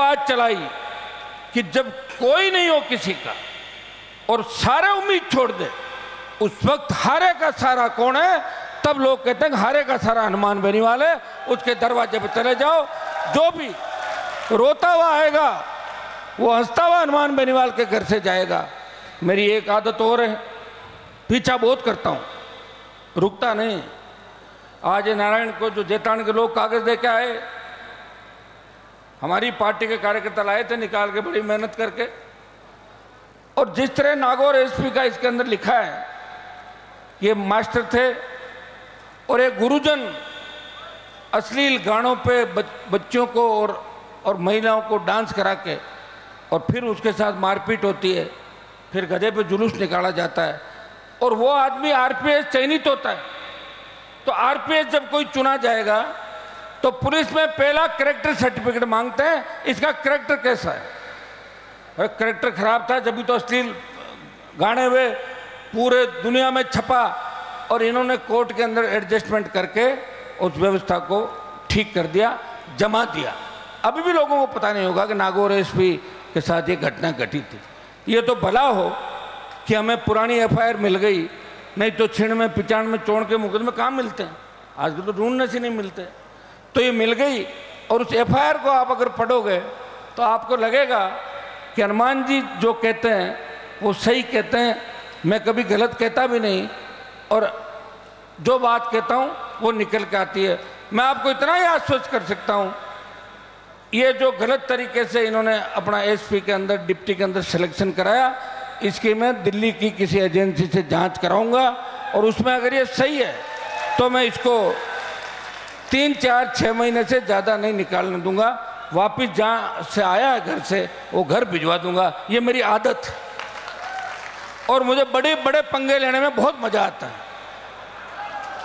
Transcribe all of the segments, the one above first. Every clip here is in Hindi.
बात चलाई कि जब कोई नहीं हो किसी का और सारे उम्मीद छोड़ दे, उस वक्त हारे का सारा कौन है? तब लोग कहते हैं हारे का सारा हनुमान बेनीवाल है, उसके दरवाजे पर चले जाओ। जो भी रोता हुआ आएगा वो हंसता हुआ हनुमान बेनीवाल के घर से जाएगा। मेरी एक आदत और है, पीछा बहुत करता हूँ, रुकता नहीं। आज नारायण को जो जेतान के लोग कागज दे के आए, हमारी पार्टी के कार्यकर्ता लाए थे निकाल के बड़ी मेहनत करके, और जिस तरह नागौर एसपी का इसके अंदर लिखा है, ये मास्टर थे और एक गुरुजन अश्लील गानों पे बच्चों को और महिलाओं को डांस करा के और फिर उसके साथ मारपीट होती है, फिर गधे पे जुलूस निकाला जाता है, और वो आदमी आरपीएस चयनित होता है। तो आरपीएस जब कोई चुना जाएगा तो पुलिस में पहला कैरेक्टर सर्टिफिकेट मांगते हैं, इसका कैरेक्टर कैसा है। अरे कैरेक्टर खराब था, जब भी तो अश्लील गाने हुए पूरे दुनिया में छपा, और इन्होंने कोर्ट के अंदर एडजस्टमेंट करके उस व्यवस्था को ठीक कर दिया, जमा दिया। अभी भी लोगों को पता नहीं होगा कि नागौर एसपी के साथ ये घटना घटी थी। ये तो भला हो कि हमें पुरानी एफआईआर मिल गई, नहीं तो 96, 95 चोड़ के मुकदमे कहाँ मिलते हैं, आजकल तो ढूंढने से नहीं मिलते। तो ये मिल गई, और उस एफआईआर को आप अगर पढ़ोगे तो आपको लगेगा कि हनुमान जी जो कहते हैं वो सही कहते हैं, मैं कभी गलत कहता भी नहीं, और जो बात कहता हूँ वो निकल के आती है। मैं आपको इतना ही आश्वस्त कर सकता हूँ, ये जो गलत तरीके से इन्होंने अपना एसपी के अंदर, डिप्टी के अंदर सिलेक्शन कराया, इसकी मैं दिल्ली की किसी एजेंसी से जांच कराऊंगा, और उसमें अगर ये सही है तो मैं इसको 3, 4, 6 महीने से ज़्यादा नहीं निकालने दूंगा। वापिस जहाँ से आया है घर से वो घर भिजवा दूंगा। ये मेरी आदत है, और मुझे बड़े बड़े पंगे लेने में बहुत मज़ा आता है।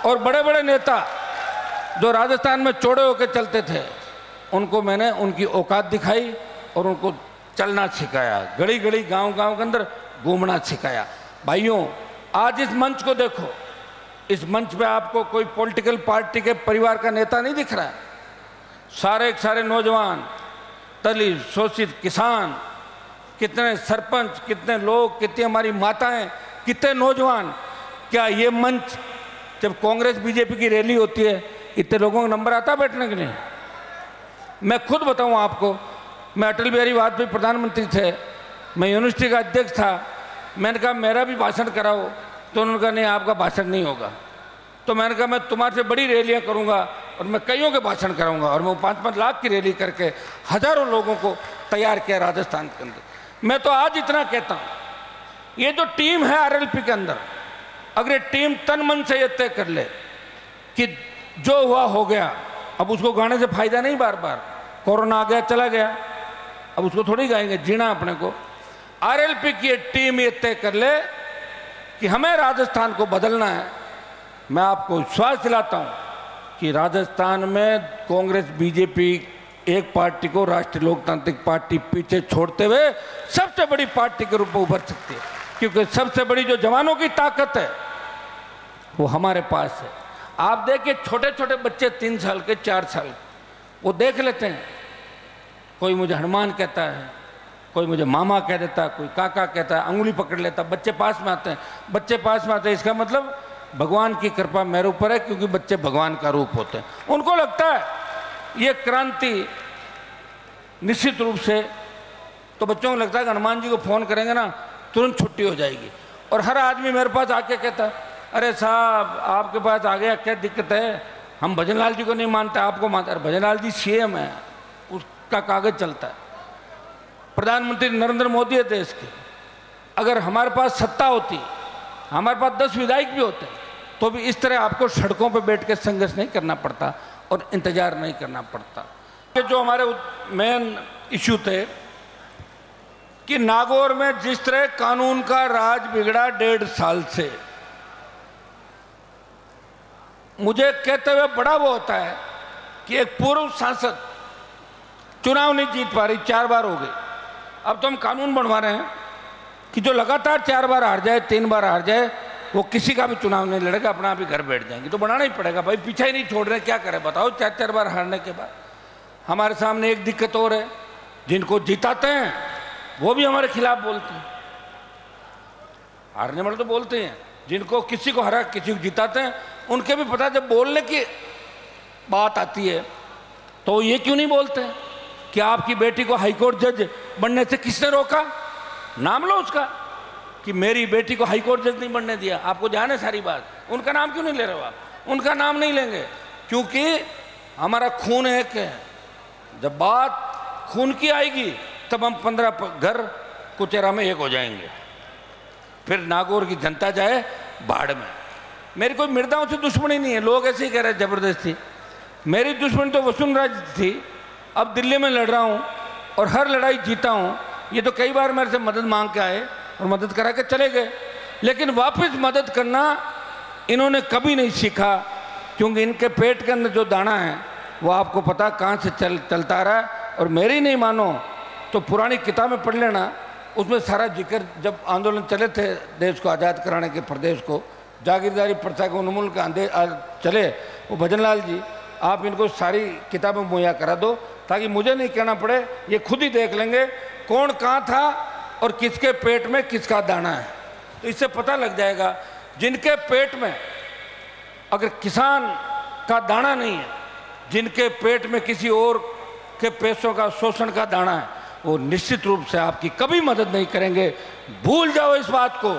और बड़े बड़े नेता जो राजस्थान में चौड़े होकर चलते थे, उनको मैंने उनकी औकात दिखाई और उनको चलना सिखाया, गली गली गांव गांव के अंदर घूमना सिखाया। भाइयों, आज इस मंच को देखो, इस मंच पे आपको कोई पॉलिटिकल पार्टी के परिवार का नेता नहीं दिख रहा है। सारे के सारे नौजवान, दलित, शोषित, किसान, कितने सरपंच, कितने लोग, कितनी हमारी माताएं, कितने नौजवान। क्या ये मंच जब कांग्रेस बीजेपी की रैली होती है, इतने लोगों का नंबर आता बैठने के लिए? मैं खुद बताऊं आपको, मैं अटल बिहारी वाजपेयी प्रधानमंत्री थे, मैं यूनिवर्सिटी का अध्यक्ष था, मैंने कहा मेरा भी भाषण कराओ, तो उन्होंने कहा नहीं आपका भाषण नहीं होगा। तो मैंने कहा मैं तुम्हारे से बड़ी रैलियां करूंगा और मैं कईयों के भाषण कराऊंगा, और मैं 5-5 लाख की रैली करके हजारों लोगों को तैयार किया राजस्थान के अंदर। मैं तो आज इतना कहता हूँ, ये जो टीम है आरएलपी के अंदर, अगर ये टीम तन मन से ये तय कर ले कि जो हुआ हो गया, अब उसको गाने से फायदा नहीं, बार बार कोरोना आ गया चला गया, अब उसको थोड़ी गाएंगे, जीना अपने को। आरएलपी की टीम ये तय कर ले कि हमें राजस्थान को बदलना है। मैं आपको विश्वास दिलाता हूं कि राजस्थान में कांग्रेस बीजेपी एक पार्टी को, राष्ट्रीय लोकतांत्रिक पार्टी, पीछे छोड़ते हुए सबसे बड़ी पार्टी के रूप में उभर सकती है, क्योंकि सबसे बड़ी जो जवानों की ताकत है वो हमारे पास है। आप देखिए छोटे छोटे बच्चे 3 साल के, 4 साल, वो देख लेते हैं, कोई मुझे हनुमान कहता है, कोई मुझे मामा कह देता है, कोई काका कहता है, अंगुली पकड़ लेता है, बच्चे पास में आते हैं। बच्चे पास में आते हैं इसका मतलब भगवान की कृपा मेरे ऊपर है, क्योंकि बच्चे भगवान का रूप होते हैं। उनको लगता है ये क्रांति निश्चित रूप से, तो बच्चों को लगता है कि हनुमान जी को फ़ोन करेंगे ना तुरंत छुट्टी हो जाएगी। और हर आदमी मेरे पास आके कहता है अरे साहब आपके पास आ गया, क्या दिक्कत है, हम भजनलाल जी को नहीं मानते, आपको मानते। अरे भजनलाल जी सीएम है, उसका कागज चलता है, प्रधानमंत्री नरेंद्र मोदी है देश के। अगर हमारे पास सत्ता होती, हमारे पास 10 विधायक भी होते, तो भी इस तरह आपको सड़कों पर बैठ के संघर्ष नहीं करना पड़ता और इंतजार नहीं करना पड़ता। जो हमारे मेन इश्यू थे कि नागौर में जिस तरह कानून का राज बिगड़ा 1.5 साल से, मुझे कहते हुए बड़ा वो होता है कि एक पूर्व सांसद चुनाव नहीं जीत पा रही, 4 बार हो गए। अब तो हम कानून बनवा रहे हैं कि जो लगातार 4 बार हार जाए, 3 बार हार जाए, वो किसी का भी चुनाव नहीं लड़ेगा, अपना आप ही घर बैठ जाएंगे। तो बनाना ही पड़ेगा भाई, पीछा ही नहीं छोड़ रहे, क्या करें बताओ। 4-4 बार हारने के बाद हमारे सामने एक दिक्कत और है, जिनको जिताते हैं वो भी हमारे खिलाफ बोलते हैं। हारने वाले तो बोलते हैं, जिनको किसी को हरा किसी को जिताते हैं उनके भी पता, जब बोलने की बात आती है तो ये क्यों नहीं बोलते कि आपकी बेटी को हाईकोर्ट जज बनने से किसने रोका? नाम लो उसका कि मेरी बेटी को हाईकोर्ट जज नहीं बनने दिया। आपको जाने सारी बात, उनका नाम क्यों नहीं ले रहे हो आप? उनका नाम नहीं लेंगे क्योंकि हमारा खून एक है। जब बात खून की आएगी तब हम 15 घर कुचेरा में एक हो जाएंगे, फिर नागौर की जनता जाए बाढ़ में। मेरी कोई मृदाओं से दुश्मनी नहीं है, लोग ऐसे ही कह रहे हैं जबरदस्ती। मेरी दुश्मनी तो वसुंधरा थी, अब दिल्ली में लड़ रहा हूँ और हर लड़ाई जीता हूँ। ये तो कई बार मेरे से मदद मांग के आए और मदद करा के चले गए, लेकिन वापस मदद करना इन्होंने कभी नहीं सीखा, क्योंकि इनके पेट के अंदर जो दाना है वो आपको पता कहाँ से चलता आ रहा है। और मेरी नहीं मानो तो पुरानी किताबें पढ़ लेना, उसमें सारा जिक्र, जब आंदोलन चले थे देश को आज़ाद कराने के, प्रदेश को जागीरदारी प्रथा को उन्मूलन का चले, वो भजनलाल जी आप इनको सारी किताबें मुहैया करा दो ताकि मुझे नहीं कहना पड़े, ये खुद ही देख लेंगे कौन कहाँ था और किसके पेट में किसका दाना है। तो इससे पता लग जाएगा जिनके पेट में अगर किसान का दाना नहीं है, जिनके पेट में किसी और के पैसों का शोषण का दाना है, वो निश्चित रूप से आपकी कभी मदद नहीं करेंगे। भूल जाओ इस बात को।